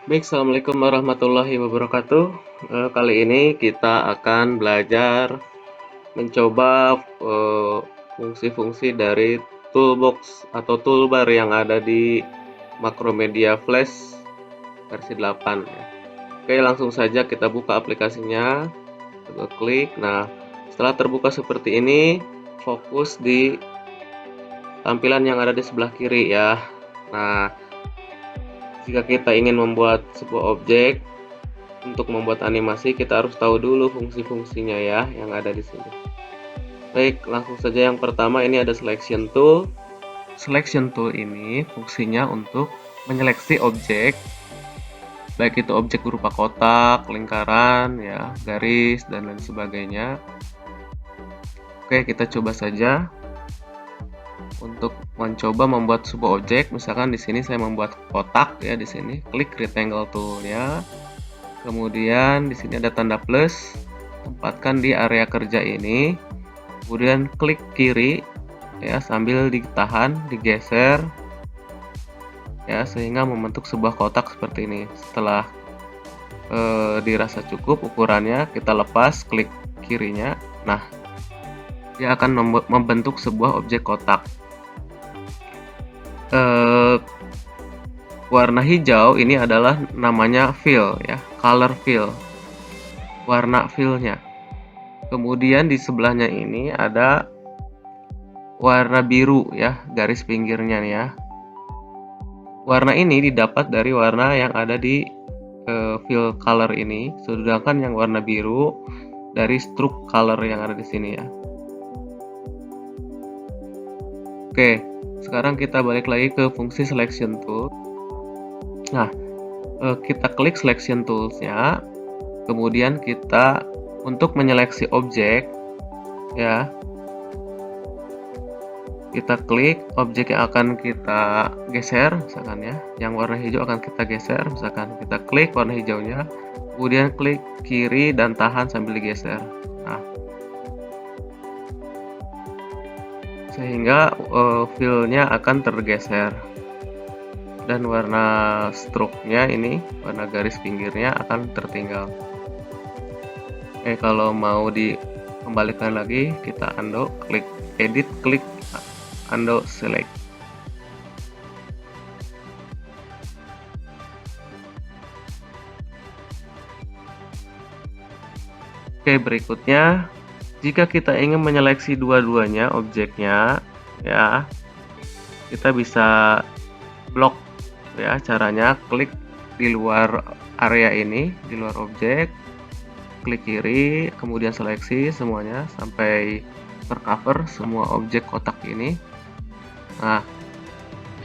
Baik, assalamualaikum warahmatullahi wabarakatuh. Kali ini kita akan belajar mencoba fungsi-fungsi dari toolbox atau toolbar yang ada di Macromedia Flash versi 8 ya. Oke, langsung saja kita buka aplikasinya. Coba klik. Nah, setelah terbuka seperti ini, fokus di tampilan yang ada di sebelah kiri ya. Nah, jika kita ingin membuat sebuah objek, untuk membuat animasi kita harus tahu dulu fungsi-fungsinya ya yang ada di sini. Baik, langsung saja yang pertama ini ada selection tool. Selection tool ini fungsinya untuk menyeleksi objek, baik itu objek berupa kotak, lingkaran, ya, garis dan lain sebagainya. Oke, kita coba saja untuk mencoba membuat sebuah objek. Misalkan di sini saya membuat kotak ya, di sini klik rectangle tool-nya. Kemudian di sini ada tanda plus, tempatkan di area kerja ini. Kemudian klik kiri ya sambil ditahan, digeser ya sehingga membentuk sebuah kotak seperti ini. Setelah dirasa cukup ukurannya, kita lepas, klik kirinya. Nah, dia akan membentuk sebuah objek kotak. Warna hijau ini adalah namanya fill ya, color fill, warna fillnya. Kemudian di sebelahnya ini ada warna biru ya, garis pinggirnya nih ya. Warna ini didapat dari warna yang ada di fill color ini, sedangkan yang warna biru dari stroke color yang ada di sini ya. Oke, sekarang kita balik lagi ke fungsi selection tool. Nah, kita klik selection tools-nya, kemudian kita untuk menyeleksi objek ya, kita klik objek yang akan kita geser, misalkan ya, yang warna hijau akan kita geser, misalkan kita klik warna hijaunya, kemudian klik kiri dan tahan sambil digeser. Nah, sehingga fill-nya akan tergeser dan warna stroke-nya ini, warna garis pinggirnya akan tertinggal. Oke, kalau mau dikembalikan lagi, kita undo, klik edit, klik undo select. Oke, berikutnya jika kita ingin menyeleksi dua-duanya objeknya ya, kita bisa blok ya. Caranya klik di luar area ini, di luar objek, klik kiri, kemudian seleksi semuanya sampai tercover semua objek kotak ini. Nah,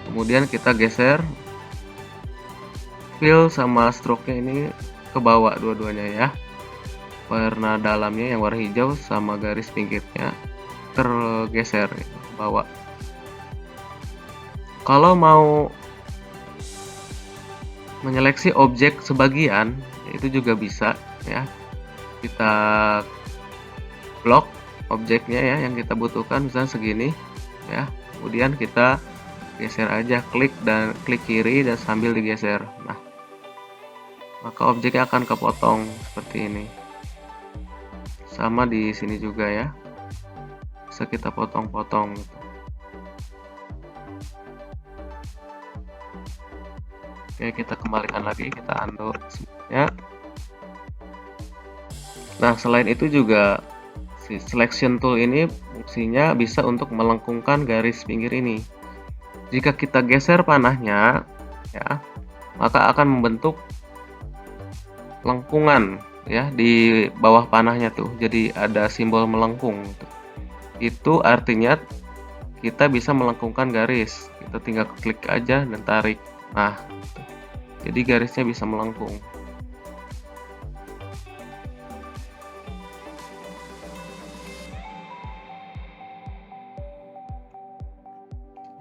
kemudian kita geser fill sama stroke-nya ini ke bawah dua-duanya ya. Warna dalamnya yang warna hijau sama garis pinggirnya tergeser ke bawah. Kalau mau menyeleksi objek sebagian, itu juga bisa ya. Kita blok objeknya ya yang kita butuhkan, misalnya segini ya. Kemudian kita geser aja, klik kiri dan sambil digeser. Nah, maka objeknya akan kepotong seperti ini. Sama di sini juga ya. Bisa kita potong-potong gitu. Oke, kita kembalikan lagi, kita undo semuanya. Nah, selain itu juga si selection tool ini fungsinya bisa untuk melengkungkan garis pinggir ini. Jika kita geser panahnya ya, maka akan membentuk lengkungan ya di bawah panahnya tuh. Jadi ada simbol melengkung gitu. Itu artinya kita bisa melengkungkan garis. Kita tinggal klik aja dan tarik. Nah, jadi garisnya bisa melengkung.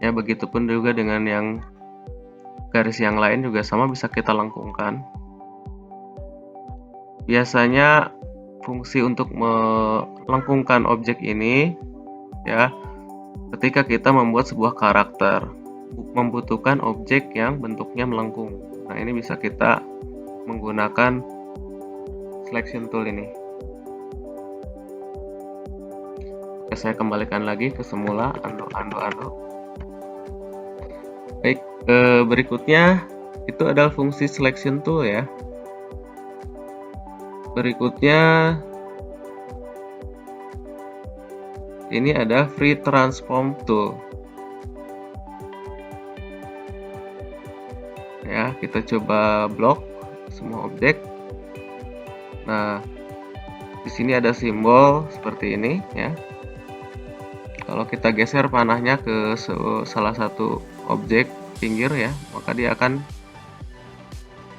Ya, begitupun juga dengan yang garis yang lain juga sama, bisa kita lengkungkan. Biasanya fungsi untuk melengkungkan objek ini ya, ketika kita membuat sebuah karakter membutuhkan objek yang bentuknya melengkung. Nah, ini bisa kita menggunakan selection tool ini. Oke, saya kembalikan lagi ke semula, undo. Baik, berikutnya itu adalah fungsi selection tool ya. Berikutnya ini ada free transform tool. Ya, kita coba blok semua objek. Nah, di sini ada simbol seperti ini ya. Kalau kita geser panahnya ke salah satu objek pinggir ya, maka dia akan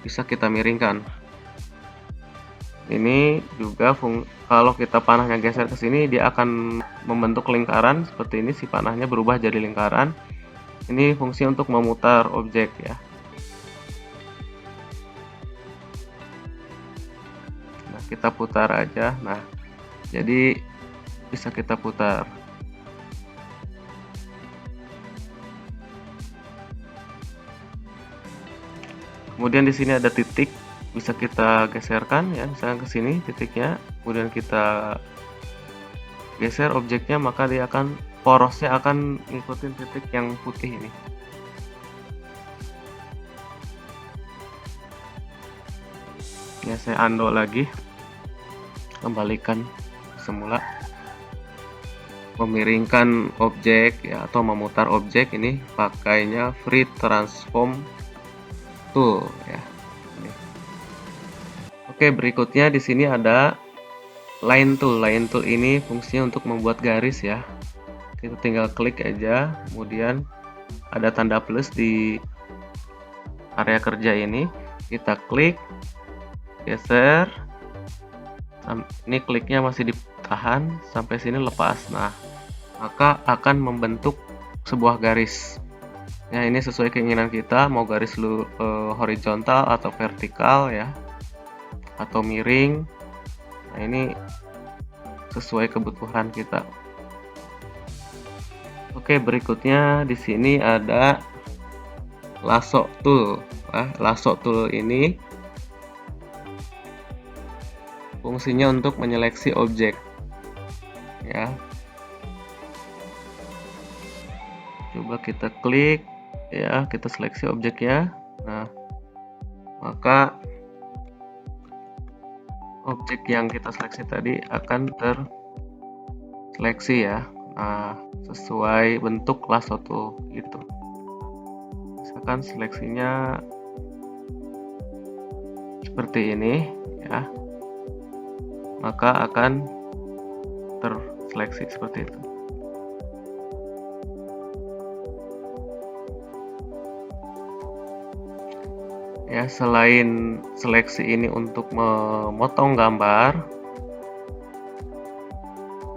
bisa kita miringkan. Ini juga kalau kita panahnya geser ke sini, dia akan membentuk lingkaran seperti ini. Si panahnya berubah jadi lingkaran. Ini fungsi untuk memutar objek ya. Nah, kita putar aja. Nah, jadi bisa kita putar. Kemudian di sini ada titik, bisa kita geserkan ya, misalnya ke sini titiknya, kemudian kita geser objeknya, maka dia akan porosnya akan ngikutin titik yang putih ini. Ya, saya undo lagi, kembalikan semula, memiringkan objek ya, atau memutar objek ini pakainya free transform tool ya. Oke, berikutnya di sini ada line tool. Line tool ini fungsinya untuk membuat garis ya. Kita tinggal klik aja, kemudian ada tanda plus di area kerja ini. Kita klik, geser. Ini kliknya masih ditahan sampai sini lepas. Nah, maka akan membentuk sebuah garis. Ya, ini sesuai keinginan kita, mau garis horizontal atau vertikal ya, atau miring. Nah, ini sesuai kebutuhan kita. Oke, berikutnya di sini ada lasso tool. Lasso tool ini fungsinya untuk menyeleksi objek. Ya. Coba kita klik ya, kita seleksi objeknya. Nah, maka objek yang kita seleksi tadi akan terseleksi ya. Nah, sesuai bentuk lasso tool itu. Misalkan seleksinya seperti ini ya, maka akan terseleksi seperti itu. Ya, selain seleksi ini untuk memotong gambar,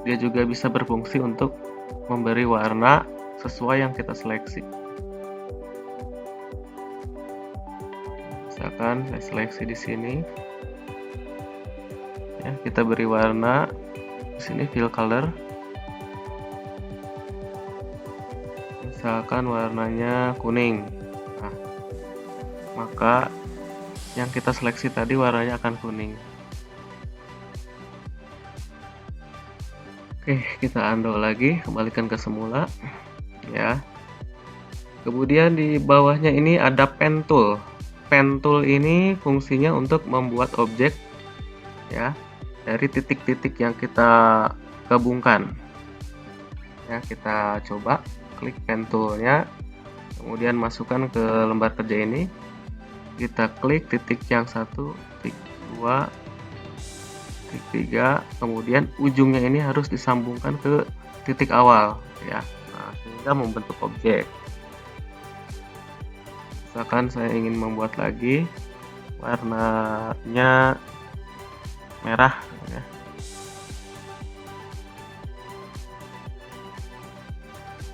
dia juga bisa berfungsi untuk memberi warna sesuai yang kita seleksi. Misalkan saya seleksi di sini, ya, kita beri warna di sini fill color. Misalkan warnanya kuning. Maka yang kita seleksi tadi warnanya akan kuning. Oke, kita undo lagi, kembalikan ke semula ya. Kemudian di bawahnya ini ada pen tool. Pen tool ini fungsinya untuk membuat objek ya dari titik-titik yang kita gabungkan. Ya, kita coba klik pen toolnya, kemudian masukkan ke lembar kerja ini. Kita klik titik yang 1, titik 2, titik 3, kemudian ujungnya ini harus disambungkan ke titik awal ya. Nah, sehingga membentuk objek. Misalkan saya ingin membuat lagi warnanya merah ya.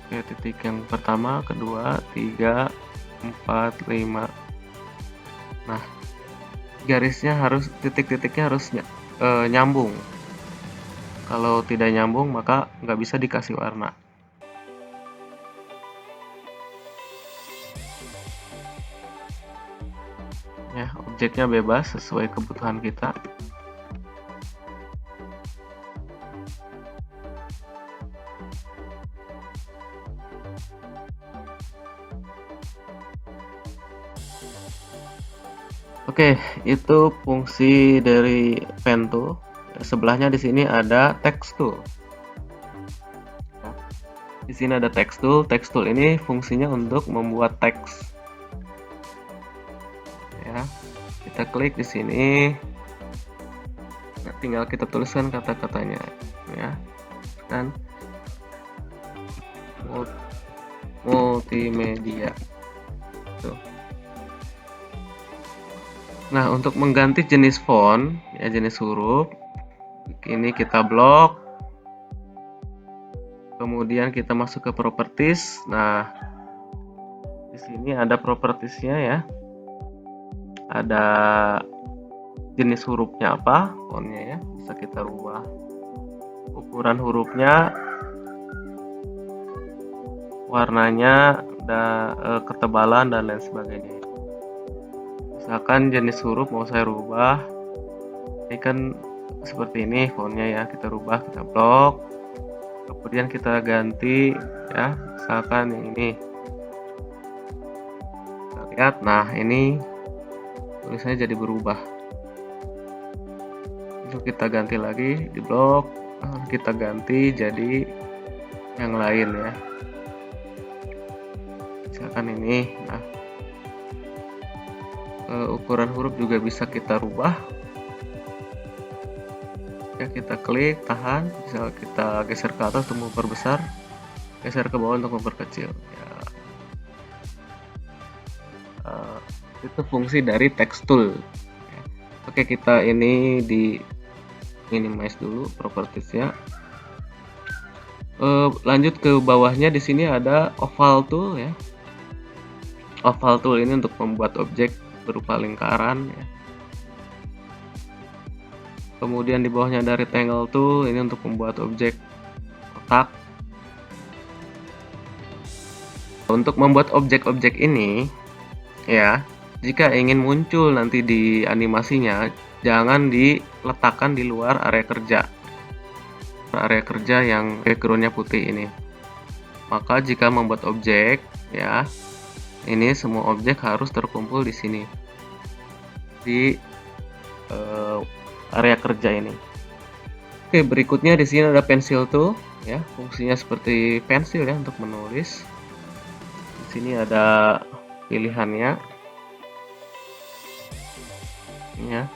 Oke, titik yang pertama, kedua, 3, 4, 5. Nah, garisnya harus, titik-titiknya harus nyambung. Kalau tidak nyambung, maka nggak bisa dikasih warna. Ya, objeknya bebas sesuai kebutuhan kita. Oke, itu fungsi dari pen tool. Sebelahnya di sini ada text tool. Di sini ada text tool. Text tool ini fungsinya untuk membuat teks. Ya, kita klik di sini. Nah, tinggal kita tuliskan kata-katanya, ya. Dan multimedia. Tuh. Nah, untuk mengganti jenis font, ya jenis huruf, ini kita blok. Kemudian kita masuk ke properties. Nah, di sini ada propertiesnya ya. Ada jenis hurufnya apa, fontnya ya, bisa kita rubah. Ukuran hurufnya, warnanya, ketebalan dan lain sebagainya. Misalkan jenis huruf mau saya rubah, ini kan seperti ini fontnya ya, kita rubah, kita blok, kemudian kita ganti ya, misalkan yang ini. Kita lihat, nah ini tulisannya jadi berubah. Lalu kita ganti lagi di blok, kita ganti jadi yang lain ya, misalkan ini. Nah, ukuran huruf juga bisa kita rubah ya, kita klik, tahan, bisa kita geser ke atas untuk memperbesar, geser ke bawah untuk memperkecil ya. Itu fungsi dari text tool ya. Oke, kita ini di minimize dulu propertiesnya. Lanjut ke bawahnya, di sini ada oval tool ya. Oval tool ini untuk membuat objek berupa lingkaran ya. Kemudian di bawahnya ada rectangle tool, ini untuk membuat objek kotak. Untuk membuat objek-objek ini ya, jika ingin muncul nanti di animasinya, jangan diletakkan di luar area kerja yang backgroundnya putih ini. Maka jika membuat objek ya, ini semua objek harus terkumpul di sini, di area kerja ini. Oke, berikutnya di sini ada pencil tool ya, fungsinya seperti pensil ya untuk menulis. Di sini ada pilihannya ya,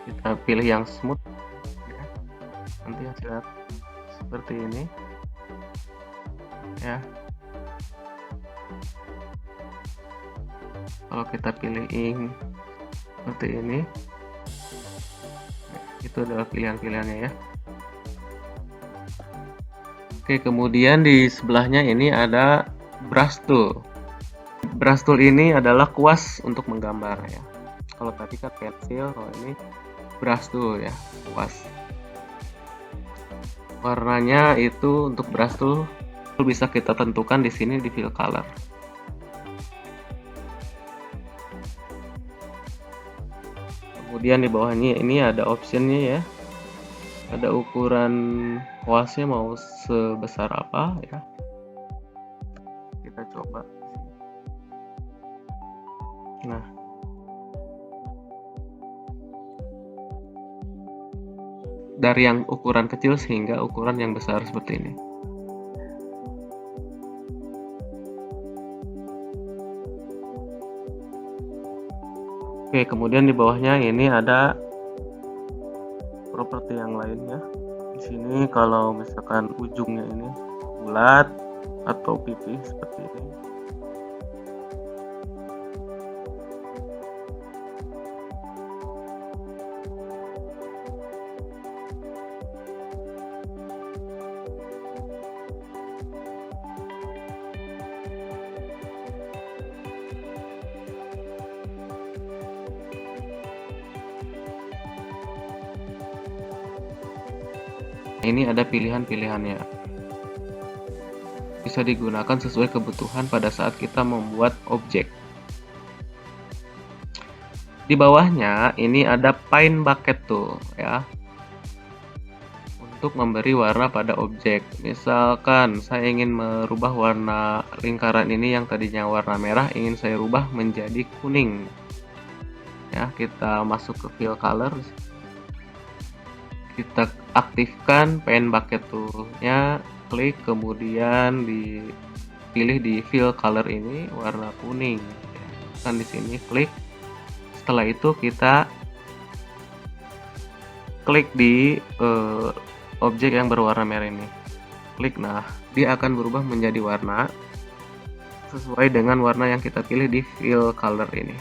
kita pilih yang smooth ya. Nanti hasilnya seperti ini ya. Kalau kita pilih ink seperti ini, itu adalah pilihan-pilihannya ya. Oke, kemudian di sebelahnya ini ada brush tool. Brush tool ini adalah kuas untuk menggambar ya. Kalau tadi kan pensil, kalau ini brush tool ya, kuas. Warnanya itu untuk brush tool bisa kita tentukan di sini di fill color. Kemudian di bawahnya ini ada optionnya ya, ada ukuran kuasnya mau sebesar apa ya, kita coba. Nah, dari yang ukuran kecil sehingga ukuran yang besar seperti ini. Oke, kemudian di bawahnya ini ada properti yang lainnya. Di sini kalau misalkan ujungnya ini bulat atau pipih seperti ini. Ini ada pilihan-pilihannya. Bisa digunakan sesuai kebutuhan pada saat kita membuat objek. Di bawahnya ini ada paint bucket tuh ya, untuk memberi warna pada objek. Misalkan saya ingin merubah warna lingkaran ini yang tadinya warna merah, ingin saya rubah menjadi kuning. Ya, kita masuk ke fill color, kita aktifkan paint bucket tool-nya, klik, kemudian dipilih di fill color ini warna kuning. Kan di sini klik. Setelah itu kita klik di objek yang berwarna merah ini. Klik, nah dia akan berubah menjadi warna sesuai dengan warna yang kita pilih di fill color ini.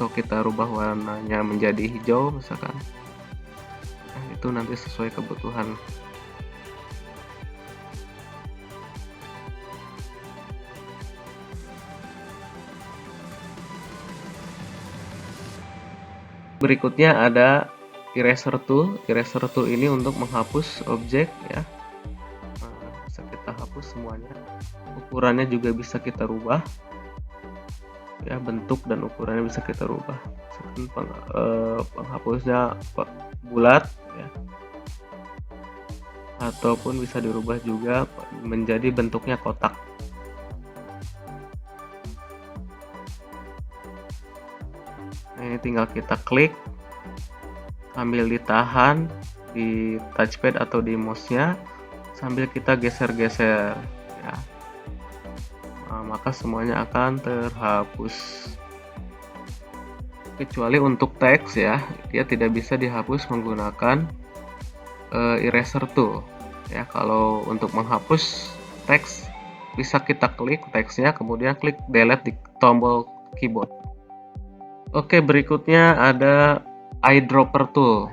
So kita rubah warnanya menjadi hijau misalkan. Nah, itu nanti sesuai kebutuhan. Berikutnya ada eraser tool. Eraser tool ini untuk menghapus objek ya. Nah, bisa kita hapus semuanya. Ukurannya juga bisa kita rubah. Ya, bentuk dan ukurannya bisa kita rubah. Penghapusnya bulat ya. Ataupun bisa dirubah juga menjadi bentuknya kotak. Nah, ini tinggal kita klik sambil ditahan di touchpad atau di mouse-nya sambil kita geser-geser ya. Nah, maka semuanya akan terhapus kecuali untuk teks ya, dia tidak bisa dihapus menggunakan eraser tool ya. Kalau untuk menghapus teks bisa kita klik teksnya, kemudian klik delete di tombol keyboard. Oke, berikutnya ada eyedropper tool.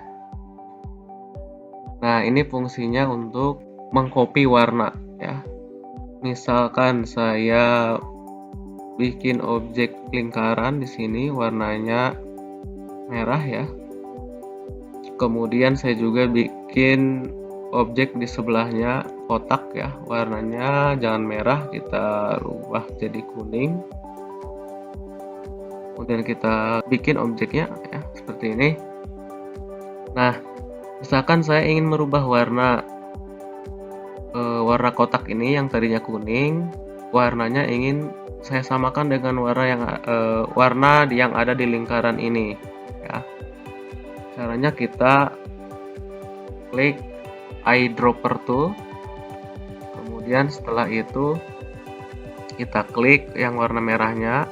Nah, ini fungsinya untuk mengcopy warna ya. Misalkan saya bikin objek lingkaran di sini warnanya merah ya. Kemudian saya juga bikin objek di sebelahnya kotak ya, warnanya jangan merah, kita rubah jadi kuning. Kemudian kita bikin objeknya ya seperti ini. Nah, misalkan saya ingin merubah warna kotak ini yang tadinya kuning, warnanya ingin saya samakan dengan warna yang ada di lingkaran ini ya. Caranya kita klik eyedropper tool, kemudian setelah itu kita klik yang warna merahnya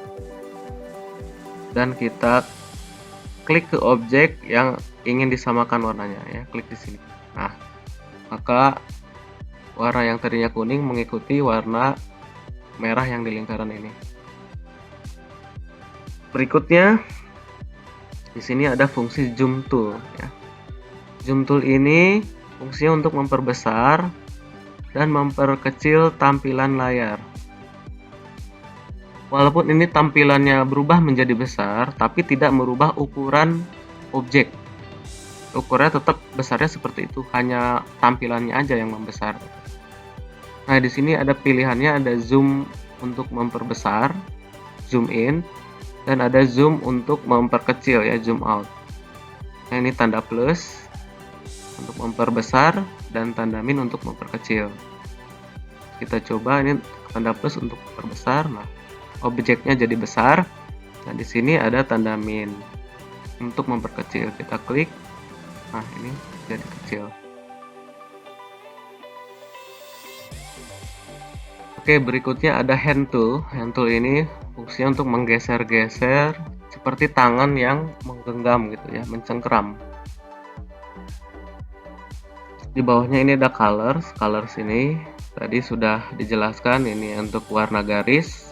dan kita klik ke objek yang ingin disamakan warnanya ya, klik di sini. Nah, maka warna yang tadinya kuning mengikuti warna merah yang di lingkaran ini. Berikutnya di sini ada fungsi zoom tool ya. Zoom tool ini fungsinya untuk memperbesar dan memperkecil tampilan layar. Walaupun ini tampilannya berubah menjadi besar, tapi tidak merubah ukuran objek. Ukurannya tetap besarnya seperti itu, hanya tampilannya aja yang membesar. Nah, di sini ada pilihannya, ada zoom untuk memperbesar, zoom in, dan ada zoom untuk memperkecil ya, zoom out. Nah, ini tanda plus untuk memperbesar dan tanda min untuk memperkecil. Kita coba ini tanda plus untuk memperbesar. Nah, objeknya jadi besar. Nah, di sini ada tanda min untuk memperkecil. Kita klik. Nah, ini jadi kecil. Oke, berikutnya ada hand tool. Hand tool ini fungsinya untuk menggeser-geser seperti tangan yang menggenggam gitu ya, mencengkeram. Di bawahnya ini ada colors. Colors ini tadi sudah dijelaskan, ini untuk warna garis.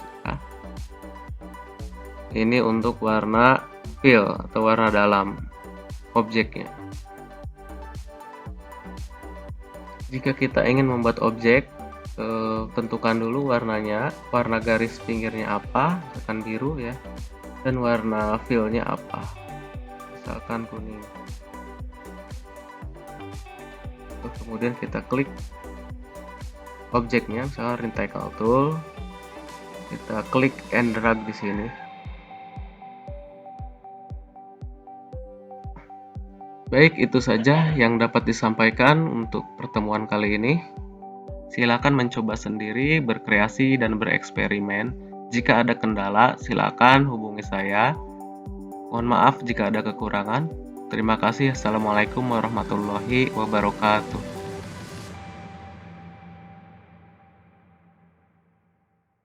Ini untuk warna fill atau warna dalam objeknya. Jika kita ingin membuat objek, tentukan dulu warnanya, warna garis pinggirnya apa, misalkan biru ya, dan warna fillnya apa, misalkan kuning. Kemudian kita klik objeknya, misalkan reticle tool, kita klik and drag di sini. Baik, itu saja yang dapat disampaikan untuk pertemuan kali ini. Silakan mencoba sendiri, berkreasi, dan bereksperimen. Jika ada kendala, silakan hubungi saya. Mohon maaf jika ada kekurangan. Terima kasih. Assalamualaikum warahmatullahi wabarakatuh.